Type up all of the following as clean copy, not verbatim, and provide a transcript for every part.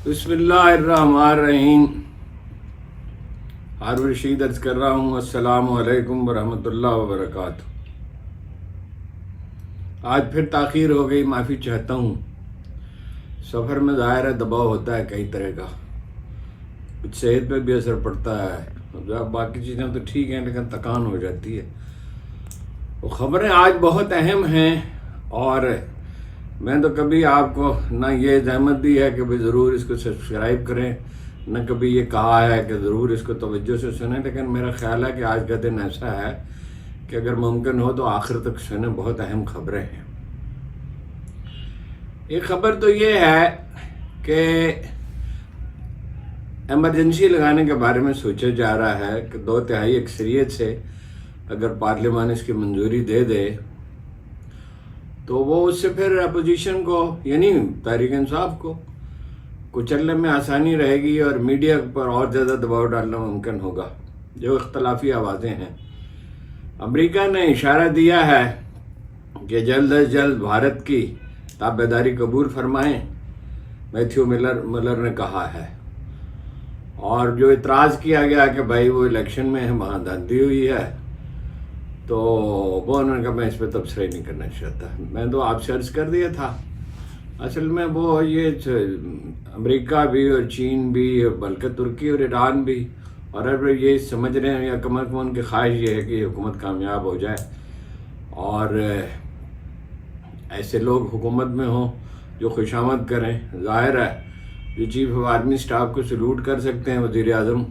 بسم اللہ الرحمن الرحیم. ہارون رشید عرض کر رہا ہوں السلام علیکم ورحمۃ اللہ وبرکاتہ. آج پھر تاخیر ہو گئی، معافی چاہتا ہوں. سفر میں ظاہر ہے دباؤ ہوتا ہے کئی طرح کا، کچھ صحت پہ بھی اثر پڑتا ہے، باقی چیزیں تو ٹھیک ہیں لیکن تکان ہو جاتی ہے. وہ خبریں آج بہت اہم ہیں اور میں تو کبھی آپ کو نہ یہ زحمت دی ہے کہ بھئی ضرور اس کو سبسکرائب کریں، نہ کبھی یہ کہا ہے کہ ضرور اس کو توجہ سے سنیں، لیکن میرا خیال ہے کہ آج کا دن ایسا ہے کہ اگر ممکن ہو تو آخر تک سنیں. بہت اہم خبریں ہیں. ایک خبر تو یہ ہے کہ ایمرجنسی لگانے کے بارے میں سوچا جا رہا ہے کہ 2/3 اکثریت سے اگر پارلیمان اس کی منظوری دے دے تو وہ اس سے پھر اپوزیشن کو یعنی تحریک انصاف کو کچلنے میں آسانی رہے گی اور میڈیا پر اور زیادہ دباؤ ڈالنا ممکن ہوگا. جو اختلافی آوازیں ہیں، امریکہ نے اشارہ دیا ہے کہ جلد از جلد بھارت کی تابعداری قبول فرمائیں، میتھیو ملر نے کہا ہے. اور جو اعتراض کیا گیا کہ بھائی وہ الیکشن میں وہاں دھاندلی ہوئی ہے تو وہ انہوں نے کہا میں اس پہ تبصرہ نہیں کرنا چاہتا. میں تو آپ سے عرض کر دیا تھا اصل میں وہ یہ امریکہ بھی اور چین بھی بلکہ ترکی اور ایران بھی اور اب یہ سمجھ رہے ہیں یا کم از کم ان کی خواہش یہ ہے کہ یہ حکومت کامیاب ہو جائے اور ایسے لوگ حکومت میں ہوں جو خوشامد کریں. ظاہر ہے جو چیف آف آرمی اسٹاف کو سلوٹ کر سکتے ہیں وزیر اعظم،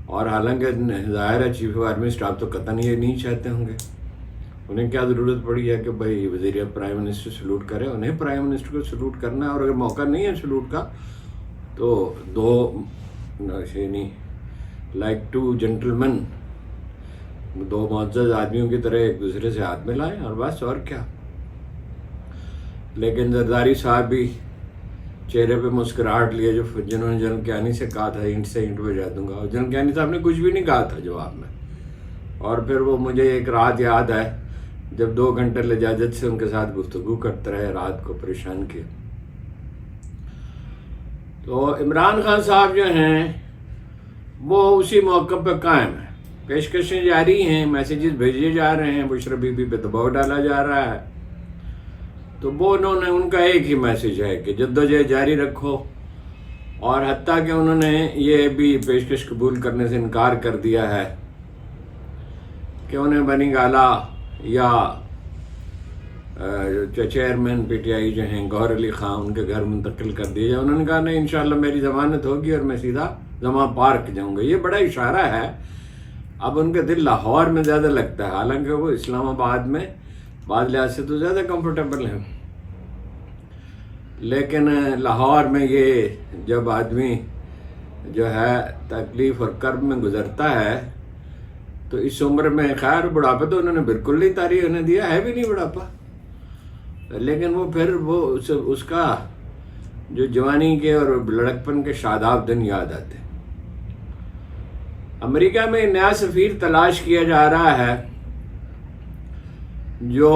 اور حالانکہ ظاہر ہے چیف آف آرمی اسٹاف تو قطعاً یہ نہیں چاہتے ہوں گے. انہیں کیا ضرورت پڑی ہے کہ بھائی وزیر پرائم منسٹر سلوٹ کرے؟ انہیں پرائم منسٹر کو سلوٹ کرنا ہے، اور اگر موقع نہیں ہے سلوٹ کا تو لائک ٹو جنٹلمین، دو معزز آدمیوں کی طرح ایک دوسرے سے ہاتھ ملائیں اور بس، اور کیا. لیکن زرداری صاحب بھی چہرے پہ مسکراہٹ لیے جنہوں نے جنرل کیانی سے کہا تھا اینٹ سے اینٹ بجا دوں گا، اور جنرل کیانی صاحب نے کچھ بھی نہیں کہا تھا جواب میں. اور پھر وہ مجھے ایک رات یاد ہے جب 2 گھنٹے لجاجت سے ان کے ساتھ گفتگو کرتے رہے، رات کو پریشان کیا. تو عمران خان صاحب جو ہیں وہ اسی موقع پہ قائم ہیں، پیشکشیں جاری ہیں، میسیجز بھیجے جا رہے ہیں، بشرا بی بی پہ دباؤ ڈالا جا رہا ہے. تو وہ ان کا ایک ہی میسیج ہے کہ جدوجہد جاری رکھو، اور حتیٰ کہ انہوں نے یہ بھی پیشکش قبول کرنے سے انکار کر دیا ہے کہ انہیں بنی گالا یا چیئرمین پی ٹی آئی جو ہیں گوہر علی خان ان کے گھر منتقل کر دیا جائے. انہوں نے کہا نہیں انشاءاللہ میری ضمانت ہوگی اور میں سیدھا جمع پارک جاؤں گا. یہ بڑا اشارہ ہے. اب ان کا دل لاہور میں زیادہ لگتا ہے، حالانکہ وہ اسلام آباد میں بعض لحاظ سے تو زیادہ کمفرٹیبل ہیں، لیکن لاہور میں یہ جب آدمی جو ہے تکلیف اور کرب میں گزرتا ہے تو اس عمر میں، خیر بڑھاپا تو انہوں نے بالکل نہیں تاریخ انہیں دیا ہے بھی نہیں بڑھاپا، لیکن وہ پھر وہ اس کا جو جوانی کے اور لڑکپن کے شاداب دن یاد آتے. امریکہ میں نیا سفیر تلاش کیا جا رہا ہے جو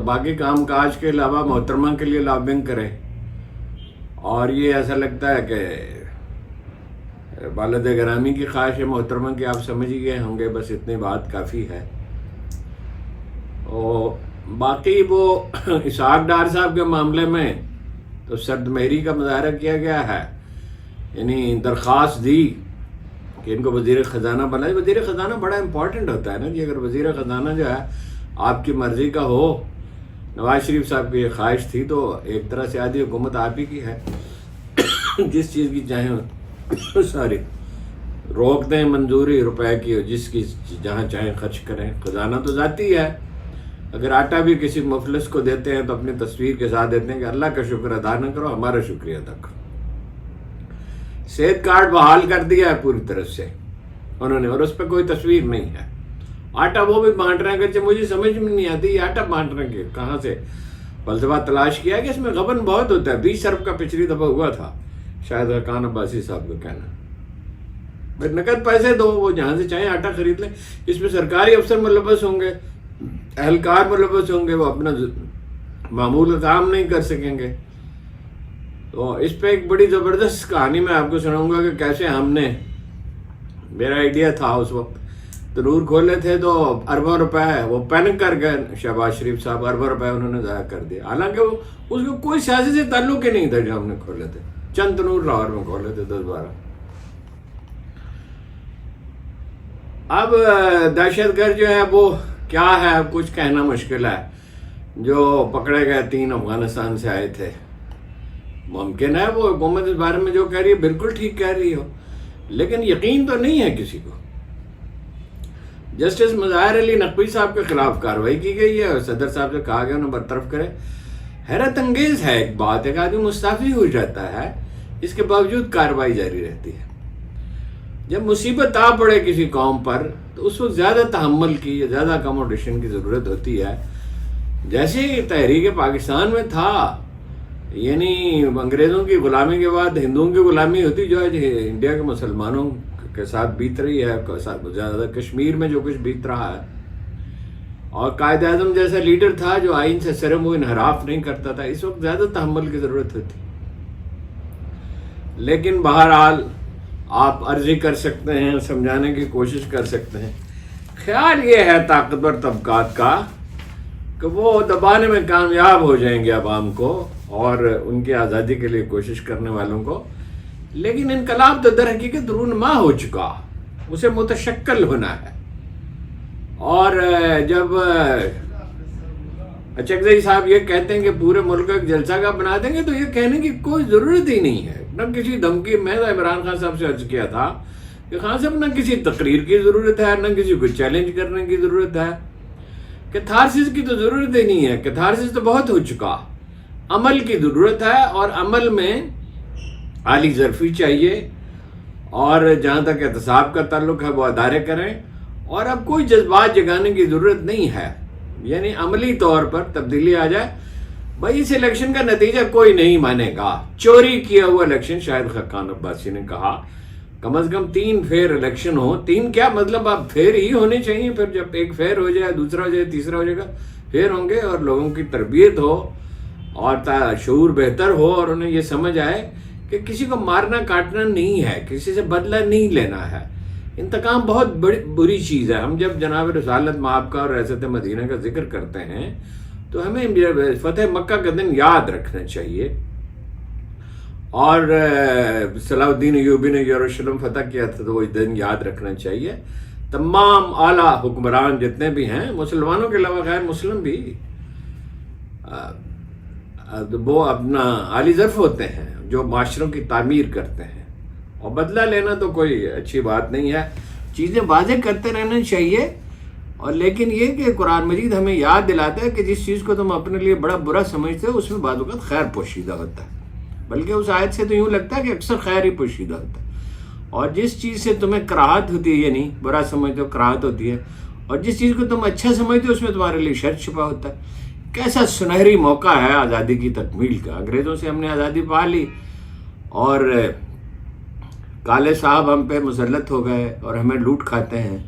باقی کام کاج کے علاوہ محترمہ کے لیے لابنگ کرے. اور یہ ایسا لگتا ہے کہ والد گرامی کی خواہش ہے محترمہ کی، آپ سمجھ ہی گئے ہوں گے، بس اتنی بات کافی ہے. اور باقی وہ اسحاق ڈار صاحب کے معاملے میں تو سرد مہری کا مظاہرہ کیا گیا ہے، یعنی درخواست دی کہ ان کو وزیر خزانہ بنائے. وزیر خزانہ بڑا امپورٹنٹ ہوتا ہے نا جی. اگر وزیر خزانہ جو ہے آپ کی مرضی کا ہو، نواز شریف صاحب کی یہ خواہش تھی، تو ایک طرح سے آدھی حکومت آپ ہی کی ہے. جس چیز کی چاہیں ساری روک دیں منظوری روپے کی، جس کی جہاں چاہیں خرچ کریں. خزانہ تو ذاتی ہے. اگر آٹا بھی کسی مفلس کو دیتے ہیں تو اپنی تصویر کے ساتھ دیتے ہیں کہ اللہ کا شکر ادا نہ کرو، ہمارا شکریہ ادا کرو. صحت کارڈ بحال کر دیا ہے پوری طرح سے انہوں نے، اور اس پہ کوئی تصویر نہیں ہے. آٹا وہ بھی بانٹ رہے ہیں کہ مجھے سمجھ میں نہیں آتی یہ آٹا بانٹ رہے ہیں کہاں سے. فلسفہ تلاش کیا کہ اس میں غبن بہت ہوتا ہے. 20 ارب کا پچھلی دفعہ ہوا تھا، شاید ارکان عباسی صاحب کا کہنا. بھائی نقد پیسے دو، وہ جہاں سے چاہیں آٹا خرید لیں. اس میں سرکاری افسر ملوث ہوں گے، اہلکار ملوث ہوں گے، وہ اپنا معمول کا کام نہیں کر سکیں گے. تو اس پہ ایک بڑی زبردست کہانی میں آپ کو سناؤں گا کہ کیسے ہم نے، میرا آئیڈیا تھا اس وقت تنور کھولے تھے تو اربوں روپے وہ پینک کر گئے، شہباز شریف صاحب اربوں روپے انہوں نے ضائع کر دیا، حالانکہ وہ اس کو کوئی سیاسی سے تعلق ہی نہیں تھا جو ہم نے کھولے تھے، چند تنور لاہور میں کھولے تھے 10-12۔ اب دہشت گرد جو ہے وہ کیا ہے اب کچھ کہنا مشکل ہے، جو پکڑے گئے 3 افغانستان سے آئے تھے، ممکن ہے وہ حکومت اس بارے میں جو کہہ رہی ہے بالکل ٹھیک کہہ رہی ہو، لیکن یقین تو نہیں ہے کسی کو۔ جسٹس مظاہر علی نقوی صاحب کے خلاف کارروائی کی گئی ہے اور صدر صاحب سے کہا گیا انہیں برطرف کرے۔ حیرت انگیز ہے ایک بات، ایک آدمی مستعفی ہو جاتا ہے، اس کے باوجود کارروائی جاری رہتی ہے۔ جب مصیبت آ پڑے کسی قوم پر تو اس وقت زیادہ تحمل کی یا زیادہ اکاموڈیشن کی ضرورت ہوتی ہے، جیسے تحریک پاکستان میں تھا، یعنی انگریزوں کی غلامی کے بعد ہندوؤں کی غلامی ہوتی جو ہے انڈیا کے مسلمانوں کے ساتھ بیت رہی ہے، زیادہ کشمیر میں جو کچھ بیت رہا ہے، اور قائد اعظم جیسا لیڈر تھا جو آئین سے سرم و انحراف نہیں کرتا تھا، اس وقت زیادہ تحمل کی ضرورت ہوتی۔ لیکن بہرحال آپ عرضی کر سکتے ہیں، سمجھانے کی کوشش کر سکتے ہیں۔ خیال یہ ہے طاقتور طبقات کا کہ وہ دبانے میں کامیاب ہو جائیں گے عوام کو اور ان کی آزادی کے لیے کوشش کرنے والوں کو، لیکن انقلاب تو در حقیقت رونما ہو چکا، اسے متشکل ہونا ہے۔ اور جب اچکزئی صاحب یہ کہتے ہیں کہ پورے ملک کو ایک جلسہ کا بنا دیں گے تو یہ کہنے کی کوئی ضرورت ہی نہیں ہے، نہ کسی دھمکی۔ میں عمران خان صاحب سے عرض کیا تھا کہ خان صاحب نہ کسی تقریر کی ضرورت ہے، نہ کسی کو چیلنج کرنے کی ضرورت ہے، کیتھارسس کی تو ضرورت ہی نہیں ہے، کیتھارسس تو بہت ہو چکا، عمل کی ضرورت ہے، اور عمل میں عالی ظرفی چاہیے، اور جہاں تک احتساب کا تعلق ہے وہ ادارے کریں، اور اب کوئی جذبات جگانے کی ضرورت نہیں ہے، یعنی عملی طور پر تبدیلی آ جائے۔ بھائی اس الیکشن کا نتیجہ کوئی نہیں مانے گا، چوری کیا ہوا الیکشن، شاہد خاقان عباسی نے کہا کم از کم 3 فیئر الیکشن ہو، 3 کیا مطلب اب فیئر ہی ہونے چاہیے، پھر جب ایک فیئر ہو جائے، دوسرا ہو جائے، تیسرا ہو جائے گا، فیئر ہوں گے، اور لوگوں کی تربیت ہو اور شعور بہتر ہو، اور انہیں یہ سمجھ آئے کہ کسی کو مارنا کاٹنا نہیں ہے، کسی سے بدلہ نہیں لینا ہے، انتقام بہت بری چیز ہے۔ ہم جب جناب رسالت مآب کا اور ریاست مدینہ کا ذکر کرتے ہیں تو ہمیں فتح مکہ کا دن یاد رکھنا چاہیے، اور صلاح الدین ایوبی نے یروشلم فتح کیا تھا تو وہ دن یاد رکھنا چاہیے۔ تمام اعلیٰ حکمران جتنے بھی ہیں، مسلمانوں کے علاوہ غیر مسلم بھی، وہ اپنا عالی ظرف ہوتے ہیں جو معاشروں کی تعمیر کرتے ہیں، اور بدلہ لینا تو کوئی اچھی بات نہیں ہے، چیزیں واضح کرتے رہنا چاہیے۔ اور لیکن یہ کہ قرآن مجید ہمیں یاد دلاتا ہے کہ جس چیز کو تم اپنے لیے بڑا برا سمجھتے ہو اس میں بعض اوقات خیر پوشیدہ ہوتا ہے، بلکہ اس آیت سے تو یوں لگتا ہے کہ اکثر خیر ہی پوشیدہ ہوتا ہے، اور جس چیز سے تمہیں کراہت ہوتی ہے، یعنی برا سمجھتے ہو کراہت ہوتی ہے، اور جس چیز کو تم اچھا سمجھتے ہو اس میں تمہارے لیے شر چھپا ہوتا ہے۔ کیسا سنہری موقع ہے آزادی کی تکمیل کا، انگریزوں سے ہم نے آزادی پا لی اور کالے صاحب ہم پہ مسلط ہو گئے اور ہمیں لوٹ کھاتے ہیں۔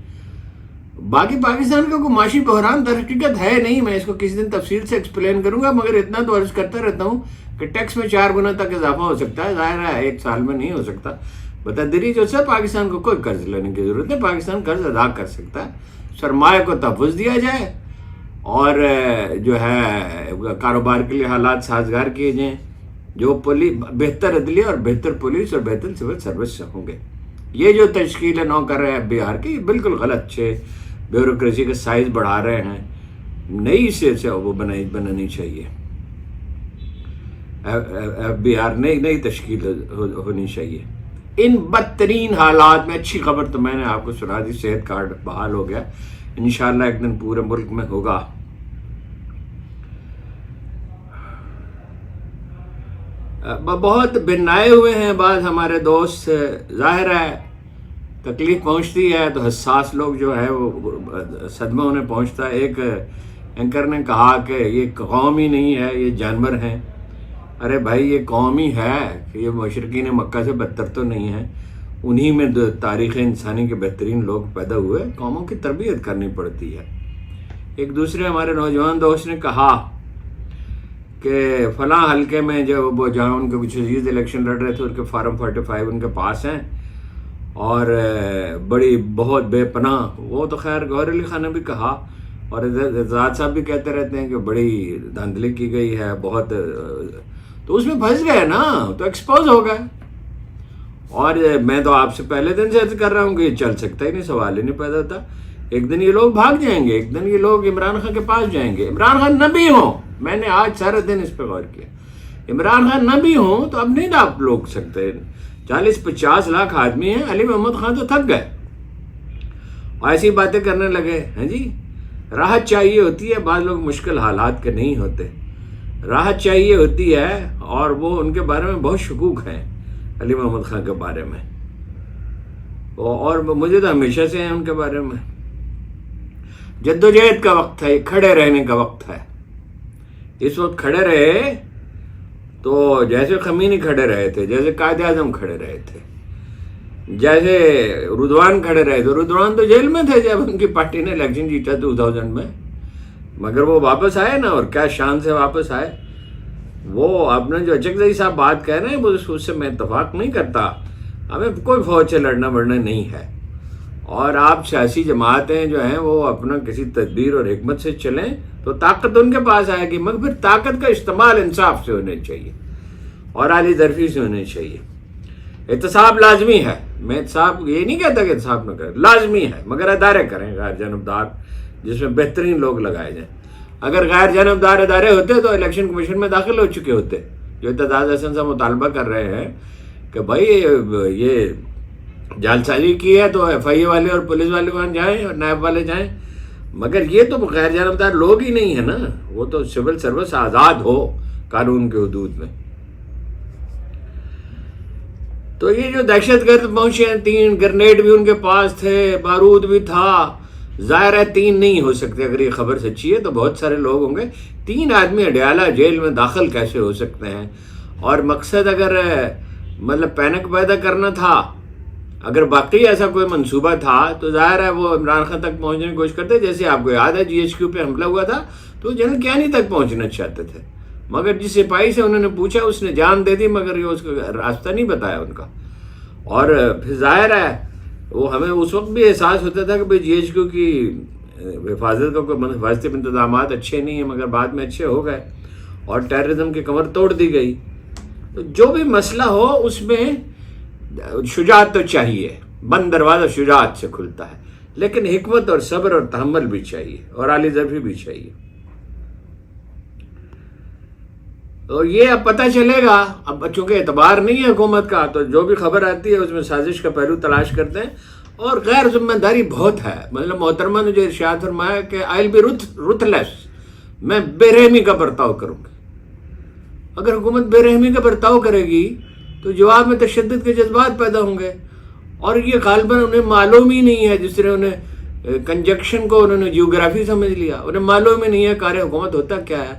باقی پاکستان کا کوئی معاشی بحران در حقیقت ہے نہیں، میں اس کو کسی دن تفصیل سے ایکسپلین کروں گا، مگر اتنا تو عرض کرتا رہتا ہوں کہ ٹیکس میں 4 گنا تک اضافہ ہو سکتا ہے، ظاہر ہے 1 سال میں نہیں ہو سکتا، بتدریج جو سے پاکستان کو کوئی قرض لینے کی ضرورت ہے، پاکستان قرض ادا کر سکتا ہے، سرمایہ کو تحفظ دیا جائے، اور جو ہے کاروبار کے لیے حالات سازگار کیے جائیں، جو بہتر عدلیہ اور بہتر پولیس اور بہتر سول سروس سے ہوں گے۔ یہ جو تشکیل نو کر رہے ہیں بہار کی، بالکل غلط، بیوروکریسی کا سائز بڑھا رہے ہیں، نئی سے وہ بنانی چاہیے، بہار نئی تشکیل ہونی چاہیے۔ ان بدترین حالات میں اچھی خبر تو میں نے آپ کو سنا دی، صحت کارڈ بحال ہو گیا، انشاءاللہ ایک دن پورے ملک میں ہوگا۔ بہت بنائے ہوئے ہیں بعض ہمارے دوست، ظاہر ہے تکلیف پہنچتی ہے تو حساس لوگ جو ہے وہ صدمہ انہیں پہنچتا ہے۔ ایک اینکر نے کہا کہ یہ قوم ہی نہیں ہے، یہ جانور ہیں۔ ارے بھائی یہ قوم ہی ہے کہ یہ مشرقین مکہ سے بدتر تو نہیں ہے، انہی میں تاریخ انسانی کے بہترین لوگ پیدا ہوئے، قوموں کی تربیت کرنی پڑتی ہے۔ ایک دوسرے ہمارے نوجوان دوست نے کہا کہ فلاں حلقے میں جو وہ جہاں ان کے کچھ عزیز الیکشن لڑ رہے تھے ان کے فارم 45 ان کے پاس ہیں اور بڑی بہت بے پناہ، وہ تو خیر گوہر علی خان نے بھی کہا اور اعزاز صاحب بھی کہتے رہتے ہیں کہ بڑی دھاندلی کی گئی ہے بہت، تو اس میں پھنس گئے نا، تو ایکسپوز ہو گئے. اور میں تو آپ سے پہلے دن سے عرض کر رہا ہوں کہ یہ چل سکتا ہی نہیں، سوال ہی نہیں پیدا ہوتا. ایک دن یہ لوگ بھاگ جائیں گے، ایک دن یہ لوگ عمران خان کے پاس جائیں گے. عمران خان نہ بھی ہوں، میں نے آج سارے دن اس پہ غور کیا، عمران خان نہ بھی ہوں تو اب نہیں آپ لوگ سکتے. 40-50 لاکھ آدمی ہیں، علی محمد خان تو تھک گئے اور ایسی باتیں کرنے لگے. ہاں جی، راحت چاہیے ہوتی ہے، بعض لوگ مشکل حالات کے نہیں ہوتے، راحت چاہیے ہوتی ہے. اور وہ ان کے بارے میں بہت شکوک ہیں علی محمد خان کے بارے میں، اور مجھے تو ہمیشہ سے ہیں ان کے بارے میں. جدوجہد کا وقت ہے، کھڑے رہنے کا وقت ہے. اس وقت کھڑے رہے تو جیسے خمینی کھڑے رہے تھے، جیسے قائد اعظم کھڑے رہے تھے، جیسے رضوان کھڑے رہے تھے. رضوان تو جیل میں تھے جب ان کی پارٹی نے الیکشن جیتا 2000 میں، مگر وہ واپس آئے نا، اور کیا شان سے واپس آئے. وہ آپ نے جو اچکزئی صاحب بات کہہ رہے ہیں اس سے میں اتفاق نہیں کرتا. ہمیں کوئی فوج سے لڑنا بڑھنا نہیں ہے، اور آپ سیاسی جماعتیں جو ہیں وہ اپنا کسی تدبیر اور حکمت سے چلیں تو طاقت ان کے پاس آئے گی، مگر پھر طاقت کا استعمال انصاف سے ہونے چاہیے اور اعلی ظرفی سے ہونے چاہیے. احتساب لازمی ہے، میں احتساب یہ نہیں کہتا کہ احتساب نہ کریں، لازمی ہے، مگر ادارے کریں غیر جانبدار جس میں بہترین لوگ لگائے جائیں. اگر غیر جانبدار ادارے ہوتے تو الیکشن کمیشن میں داخل ہو چکے ہوتے. جو اعتزاز احسن صاحب مطالبہ کر رہے ہیں کہ بھائی یہ جعلسازی کی ہے تو ایف آئی اے والے اور پولیس والے وہاں جائیں اور نیب والے جائیں، مگر یہ تو غیر جانبدار لوگ ہی نہیں ہیں نا، وہ تو سول سروس آزاد ہو قانون کے حدود میں. تو یہ جو دہشت گرد پہنچے ہیں، 3 گرنیڈ بھی ان کے پاس تھے، بارود بھی تھا. ظاہر ہے 3 نہیں ہو سکتے، اگر یہ خبر سچی ہے تو بہت سارے لوگ ہوں گے. 3 آدمی اڈیالہ جیل میں داخل کیسے ہو سکتے ہیں؟ اور مقصد اگر مطلب پینک پیدا کرنا تھا، اگر باقی ایسا کوئی منصوبہ تھا تو ظاہر ہے وہ عمران خان تک پہنچنے کی کوشش کرتے. جیسے آپ کو یاد ہے GHQ پہ حملہ ہوا تھا تو جنرل کیانی تک پہنچنا چاہتے تھے، مگر جس سپاہی سے انہوں نے پوچھا اس نے جان دے دی، مگر یہ اس کا راستہ نہیں بتایا ان کا. اور پھر ظاہر ہے وہ ہمیں اس وقت بھی احساس ہوتا تھا کہ بھئی GHQ کی حفاظت کا کوئی حفاظتی انتظامات اچھے نہیں ہیں، مگر بعد میں اچھے ہو گئے اور ٹیررزم کی کمر توڑ دی گئی. تو جو بھی مسئلہ ہو اس میں شجاعت تو چاہیے، بند دروازہ شجاعت سے کھلتا ہے، لیکن حکمت اور صبر اور تحمل بھی چاہیے اور اعلی ظرفی بھی چاہیے. اور یہ اب پتہ چلے گا، اب چونکہ اعتبار نہیں ہے حکومت کا تو جو بھی خبر آتی ہے اس میں سازش کا پہلو تلاش کرتے ہیں، اور غیر ذمہ داری بہت ہے. مطلب محترمہ نے جو ارشاد فرمایا کہ آئی ول بی رuthless، میں بے رحمی کا برتاؤ کروں گی. اگر حکومت بے رحمی کا برتاؤ کرے گی تو جواب میں تشدد کے جذبات پیدا ہوں گے، اور یہ غالباً انہیں معلوم ہی نہیں ہے. جس طرح انہیں کنجکشن کو انہوں نے جیوگرافی سمجھ لیا، انہیں معلوم ہی نہیں ہے کار حکومت ہوتا کیا ہے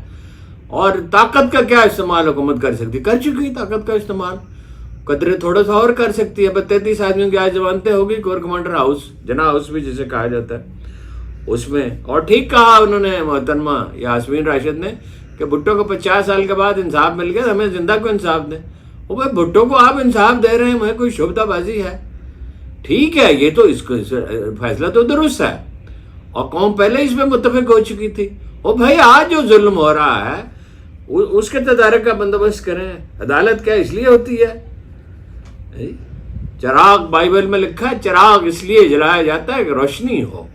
اور طاقت کا کیا استعمال حکومت کر سکتی. کر چکی طاقت کا استعمال، قدرے تھوڑا سا اور کر سکتی ہے. 33 آدمیوں کی آج ضمانتیں ہوگی کور کمانڈر ہاؤس، جناح ہاؤس بھی جسے کہا جاتا ہے اس میں. اور ٹھیک کہا انہوں نے محترمہ یاسمین راشد نے کہ بھٹو کو 50 سال کے بعد انصاف مل گیا، ہمیں زندہ کو انصاف دیں. وہ بھائی بھٹو کو آپ انصاف دے رہے ہیں، مجھے کوئی شبدہ بازی ہے؟ ٹھیک ہے، یہ تو اس کو فیصلہ تو درست ہے اور قوم پہلے اس میں متفق ہو چکی تھی. اور بھائی آج جو ظلم ہو رہا ہے اس کے تدارک کا بندوبست کریں. عدالت کیا اس لیے ہوتی ہے؟ چراغ بائبل میں لکھا ہے چراغ اس لیے جلایا جاتا ہے کہ روشنی ہو،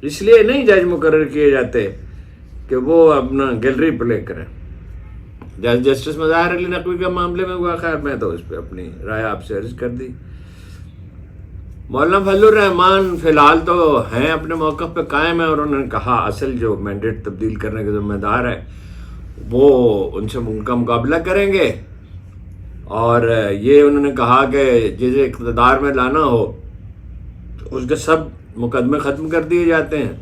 اس لیے نہیں جج مقرر کیے جاتے کہ وہ اپنا گیلری پلے کریں. جسٹس مظاہر علی نقوی کے معاملے میں ہوا، خیر میں تو اس پہ اپنی رائے آپ سے عرض کر دی. مولانا فضل الرحمان فی الحال تو ہیں اپنے موقف پہ قائم ہیں، اور انہوں نے کہا اصل جو مینڈیٹ تبدیل کرنے کے ذمہ دار ہے وہ ان سے ان کا مقابلہ کریں گے. اور یہ انہوں نے کہا کہ جسے اقتدار میں لانا ہو اس کے سب مقدمے ختم کر دیے جاتے ہیں،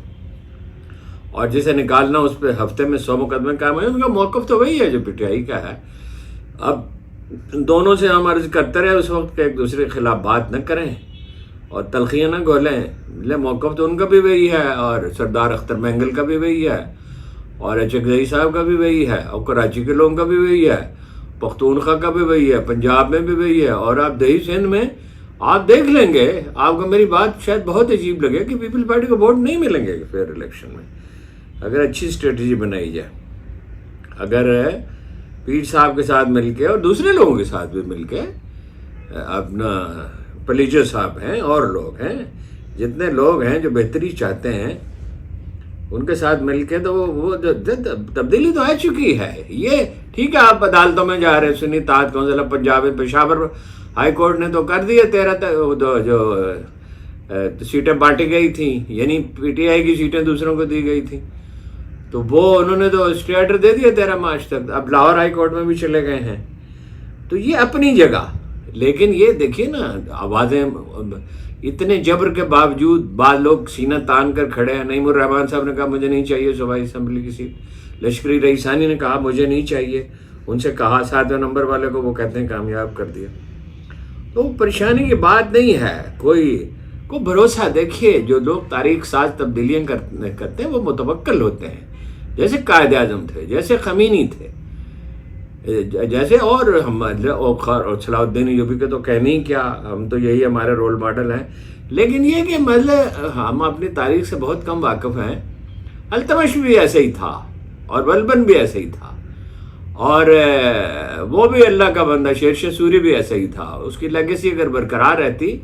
اور جسے نکالنا اس پہ ہفتے میں 100 مقدمے کام ہوئے. ان کا موقف تو وہی ہے جو پی ٹی آئی کا ہے. اب دونوں سے ہم عرض کرتے رہے اس وقت کہ ایک دوسرے کے خلاف بات نہ کریں اور تلخیاں نہ گھولیں. موقف تو ان کا بھی وہی ہے اور سردار اختر مینگل کا بھی وہی ہے. اور اچکزئی صاحب کا بھی وہی ہے، اور کراچی کے لوگوں کا بھی وہی ہے، پختونخوا کا بھی وہی ہے، پنجاب میں بھی وہی ہے، اور آپ دیہی سندھ میں آپ دیکھ لیں گے، آپ کو میری بات شاید بہت عجیب لگے کہ پیپل پارٹی کو ووٹ نہیں ملیں گے فیئر الیکشن میں، اگر اچھی اسٹریٹجی بنائی جائے، اگر پیر صاحب کے ساتھ مل کے اور دوسرے لوگوں کے ساتھ بھی مل کے، اپنا پلیجر صاحب ہیں اور لوگ ہیں، جتنے لوگ ہیں جو بہتری چاہتے ہیں ان کے ساتھ مل کے، تو وہ تبدیلی تو آ چکی ہے۔ یہ ٹھیک ہے، آپ عدالتوں میں جا رہے، Sunni Ittehad council of Punjab Peshawar high court نے تو کر دیا 13 جو سیٹیں بانٹی گئی تھیں، یعنی پی ٹی آئی کی سیٹیں دوسروں کو دی گئی تھیں، تو وہ انہوں نے تو اسٹے آرڈر دے دیا 13 مارچ تک، اب لاہور ہائی کورٹ میں بھی چلے گئے ہیں، تو یہ اپنی جگہ۔ لیکن یہ دیکھیے نا، آوازیں اتنے جبر کے باوجود بعض لوگ سینہ تان کر کھڑے ہیں۔ نعیم الرحمان صاحب نے کہا مجھے نہیں چاہیے صوبائی اسمبلی کی سیٹ، لشکری رئیسانی نے کہا مجھے نہیں چاہیے، ان سے کہا 7ویں نمبر والے کو، وہ کہتے ہیں کامیاب کر دیا۔ تو پریشانی کی بات نہیں ہے، کوئی بھروسہ۔ دیکھیے جو لوگ تاریخ ساز تبدیلیاں کرتے ہیں وہ متوکل ہوتے ہیں، جیسے قائد اعظم تھے، جیسے خمینی تھے، جیسے اور ہم اور صلاح الدین ایوبی کے تو کہنے ہی کیا، ہم تو یہی ہمارے رول ماڈل ہیں۔ لیکن یہ کہ ہم اپنی تاریخ سے بہت کم واقف ہیں۔ التمش بھی ایسے ہی تھا، اور بلبن بھی ایسے ہی تھا، اور وہ بھی اللہ کا بندہ شیرشاہ سوری بھی ایسا ہی تھا۔ اس کی لیگیسی اگر برقرار رہتی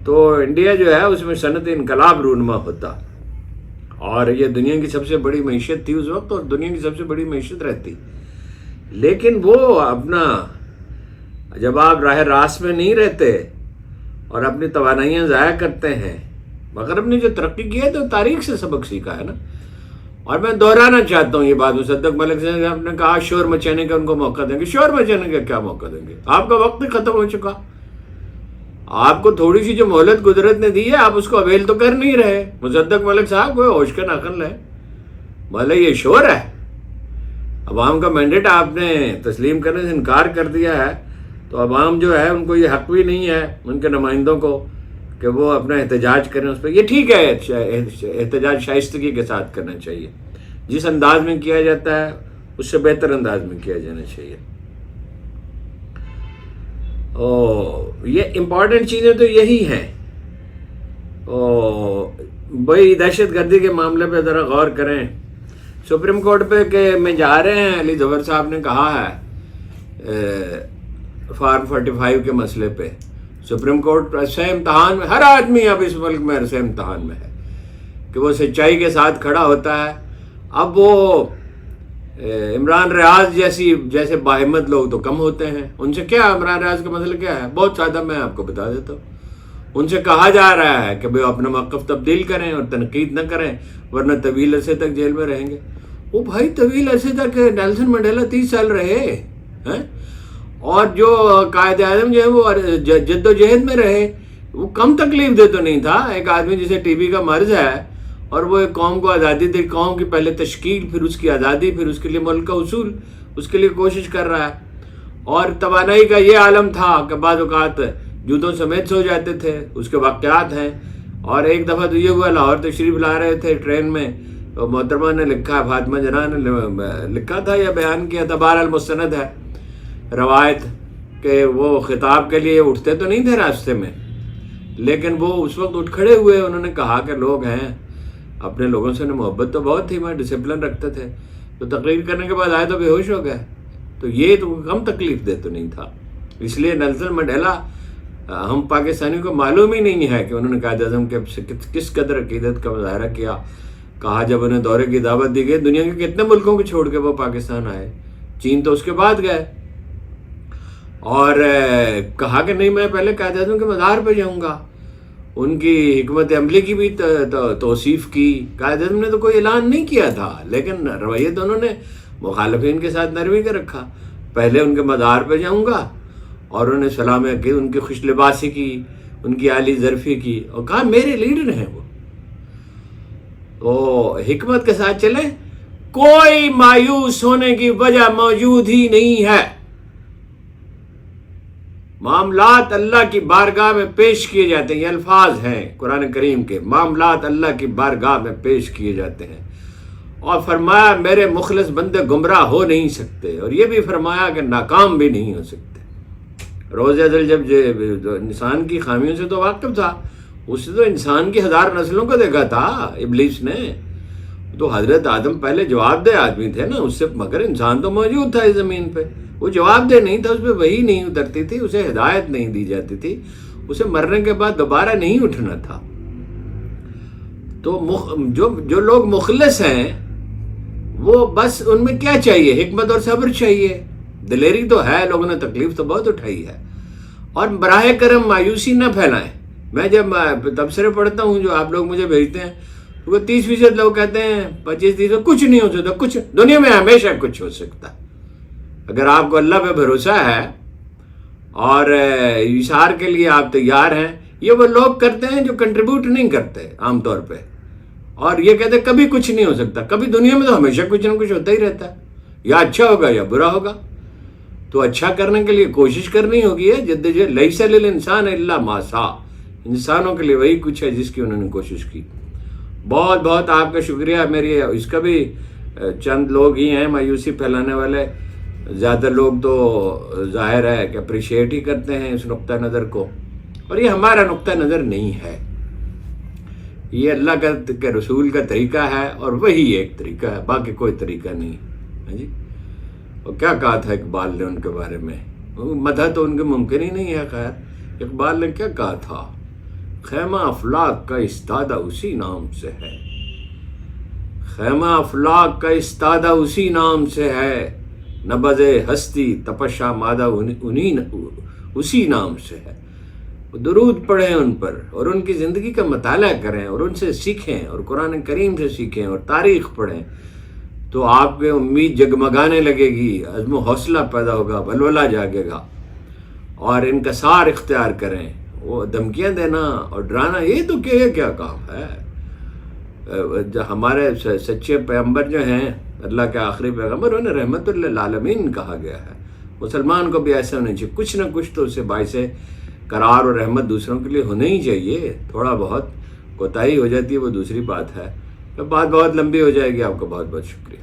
تو انڈیا جو ہے اس میں صنعت انقلاب رونما ہوتا، اور یہ دنیا کی سب سے بڑی معیشت تھی اس وقت، اور دنیا کی سب سے بڑی معیشت رہتی۔ لیکن وہ اپنا، جب آپ راہ راست میں نہیں رہتے اور اپنی توانائیاں ضائع کرتے ہیں، مغرب نے جو ترقی کی ہے تو تاریخ سے سبق سیکھا ہے نا۔ اور میں دہرانا چاہتا ہوں یہ بات، مصدق ملک صاحب نے کہا شور مچانے کا ان کو موقع دیں گے، شور مچانے کا کیا موقع دیں گے؟ آپ کا وقت ہی ختم ہو چکا، آپ کو تھوڑی سی جو مہلت قدرت نے دی ہے آپ اس کو اویل تو کر نہیں رہے۔ مصدق ملک صاحب کوئی ہوش کا ناقل ہے، بھلے یہ شور ہے، عوام کا مینڈیٹ آپ نے تسلیم کرنے سے انکار کر دیا ہے، تو عوام جو ہے ان کو یہ حق بھی نہیں ہے، ان کے نمائندوں کو، کہ وہ اپنا احتجاج کریں اس پہ۔ یہ ٹھیک ہے، احتجاج شائستگی کے ساتھ کرنا چاہیے، جس انداز میں کیا جاتا ہے اس سے بہتر انداز میں کیا جانا چاہیے۔ یہ امپورٹنٹ چیزیں تو یہی ہیں۔ بھائی دہشت گردی کے معاملے پہ ذرا غور کریں، سپریم کورٹ پہ کہ میں جا رہے ہیں، علی ظفر صاحب نے کہا ہے فارم 45 کے مسئلے پہ، سپریم کورٹ عرصہ امتحان میں، ہر آدمی اب اس ملک میں عرصہ امتحان میں ہے کہ وہ سچائی کے ساتھ کھڑا ہوتا ہے۔ اب وہ عمران ریاض جیسے باہمت لوگ تو کم ہوتے ہیں، ان سے کیا، عمران ریاض کا مسئلہ کیا ہے؟ بہت سادہ، میں آپ کو بتا دیتا ہوں۔ ان سے کہا جا رہا ہے کہ وہ اپنا موقف تبدیل کریں اور تنقید نہ کریں، ورنہ طویل عرصے تک جیل میں رہیں گے۔ وہ بھائی طویل عرصے تک نیلسن منڈیلا 30 سال رہے ہیں، اور جو قائد اعظم جو ہے وہ جد و جہد میں رہے، وہ کم تکلیف دہ تو نہیں تھا۔ ایک آدمی جسے ٹی بی کا مرض ہے اور وہ ایک قوم کو آزادی دے، قوم کی پہلے تشکیل، پھر اس کی آزادی، پھر اس کے لیے ملک کا اصول، اس کے لیے کوشش کر رہا ہے۔ اور توانائی کا یہ عالم تھا کہ بعض اوقات جوتوں سمیت سو جاتے تھے، اس کے واقعات ہیں۔ اور ایک دفعہ تو یہ ہوا، لاہور تشریف لا رہے تھے ٹرین میں، تو محترمہ نے لکھا، فاطمہ جناح نے لکھا تھا یا بیان کیا تھا، بہرحال مستند ہے روایت، کہ وہ خطاب کے لیے اٹھتے تو نہیں تھے راستے میں، لیکن وہ اس وقت اٹھ کھڑے ہوئے، انہوں نے کہا کہ لوگ ہیں، اپنے لوگوں سے محبت تو بہت تھی، میں ڈسپلن رکھتے تھے، تو تقریر کرنے کے بعد آئے تو بے ہوش ہو گئے۔ تو یہ تو کم تکلیف دہ تو نہیں تھا۔ اس لیے نیلسن منڈیلا، ہم پاکستانی کو معلوم ہی نہیں ہے کہ انہوں نے قائد اعظم کے کس قدر عقیدت کا مظاہرہ کیا۔ کہا جب انہیں دورے کی دعوت دی گئی، دنیا کے کتنے ملکوں کو چھوڑ کے وہ پاکستان آئے، چین تو اس کے بعد گئے، اور کہا کہ نہیں میں پہلے قائد اعظم کے مزار پہ جاؤں گا۔ ان کی حکمت عملی کی بھی توصیف کی۔ قائد اعظم نے تو کوئی اعلان نہیں کیا تھا، لیکن رویہ تو انہوں نے مخالفین کے ساتھ نرمی کا رکھا۔ پہلے ان کے مزار پہ جاؤں گا، اور انہیں سلام کی، ان کی خوش لباسی کی، ان کی عالی ظرفی کی، اور کہا میرے لیڈر ہیں وہ۔ تو حکمت کے ساتھ چلیں، کوئی مایوس ہونے کی وجہ موجود ہی نہیں ہے۔ معاملات اللہ کی بارگاہ میں پیش کیے جاتے ہیں، یہ الفاظ ہیں قرآن کریم کے، معاملات اللہ کی بارگاہ میں پیش کیے جاتے ہیں، اور فرمایا میرے مخلص بندے گمراہ ہو نہیں سکتے، اور یہ بھی فرمایا کہ ناکام بھی نہیں ہو سکتے۔ روز ازل جب انسان کی خامیوں سے تو واقف تھا، اس نے تو انسان کی 1000 نسلوں کو دیکھا تھا ابلیس نے، تو حضرت آدم پہلے جواب دہ آدمی تھے نا، اس سے مگر انسان تو موجود تھا اس زمین پہ، وہ جواب دہ نہیں تھا، اس پہ وحی نہیں اترتی تھی، اسے ہدایت نہیں دی جاتی تھی، اسے مرنے کے بعد دوبارہ نہیں اٹھنا تھا۔ تو جو لوگ مخلص ہیں وہ بس ان میں کیا چاہیے؟ حکمت اور صبر چاہیے، دلیری تو ہے، لوگوں نے تکلیف تو بہت اٹھائی ہے، اور براہ کرم مایوسی نہ پھیلائیں۔ میں جب تبصرے پڑھتا ہوں جو آپ لوگ مجھے بھیجتے ہیں، تو 30% لوگ کہتے ہیں 25% کچھ نہیں ہو سکتا، کچھ دنیا میں ہمیشہ کچھ ہو سکتا۔ اگر آپ کو اللہ پہ بھروسہ ہے اور اشار کے لیے آپ تیار ہیں، یہ وہ لوگ کرتے ہیں جو کنٹریبیوٹ نہیں کرتے عام طور پہ، اور یہ کہتے ہیں کبھی کچھ نہیں ہو سکتا۔ کبھی دنیا میں تو ہمیشہ کچھ نہ کچھ ہوتا ہی رہتا ہے، یا اچھا ہوگا یا برا ہوگا۔ تو اچھا کرنے کے لیے کوشش کرنی ہوگی ہے، جدوجہد، لیس للانسان الا ما سعی، انسانوں کے لیے وہی کچھ ہے جس کی انہوں نے کوشش کی۔ بہت بہت آپ کا شکریہ۔ میری اس کا بھی چند لوگ ہی ہیں مایوسی پھیلانے والے، زیادہ لوگ تو ظاہر ہے کہ اپریشیٹ ہی کرتے ہیں اس نقطہ نظر کو، اور یہ ہمارا نقطہ نظر نہیں ہے، یہ اللہ کے رسول کا طریقہ ہے، اور وہی ایک طریقہ ہے، باقی کوئی طریقہ نہیں ہے جی۔ اور کیا کہا تھا اقبال نے ان کے بارے میں؟ مدح تو ان کے ممکن ہی نہیں ہے۔ خیر، اقبال نے کیا کہا تھا؟ خیمہ افلاک کا استادہ اسی نام سے ہے، خیمہ افلاک کا استادہ اسی نام سے ہے، نبض ہستی تپشا مادہ اسی نام سے ہے۔ درود پڑھیں ان پر، اور ان کی زندگی کا مطالعہ کریں، اور ان سے سیکھیں، اور قرآن کریم سے سیکھیں، اور تاریخ پڑھیں، تو آپ کے امید جگمگانے لگے گی، عزم و حوصلہ پیدا ہوگا، ولولہ جاگے گا، اور انکسار اختیار کریں۔ وہ دھمکیاں دینا اور ڈرانا، یہ تو کیا کام ہے؟ ہمارے سچے پیغمبر جو ہیں، اللہ کے آخری پیغمبر، انہیں رحمت للعالمین کہا گیا ہے۔ مسلمان کو بھی ایسا ہونا چاہیے، کچھ نہ کچھ تو اسے باعث قرار اور رحمت دوسروں کے لیے ہونا ہی چاہیے۔ تھوڑا بہت کوتاہی ہو جاتی ہے وہ دوسری بات ہے، بات بہت لمبی ہو جائے گی۔ آپ کا بہت بہت شکریہ۔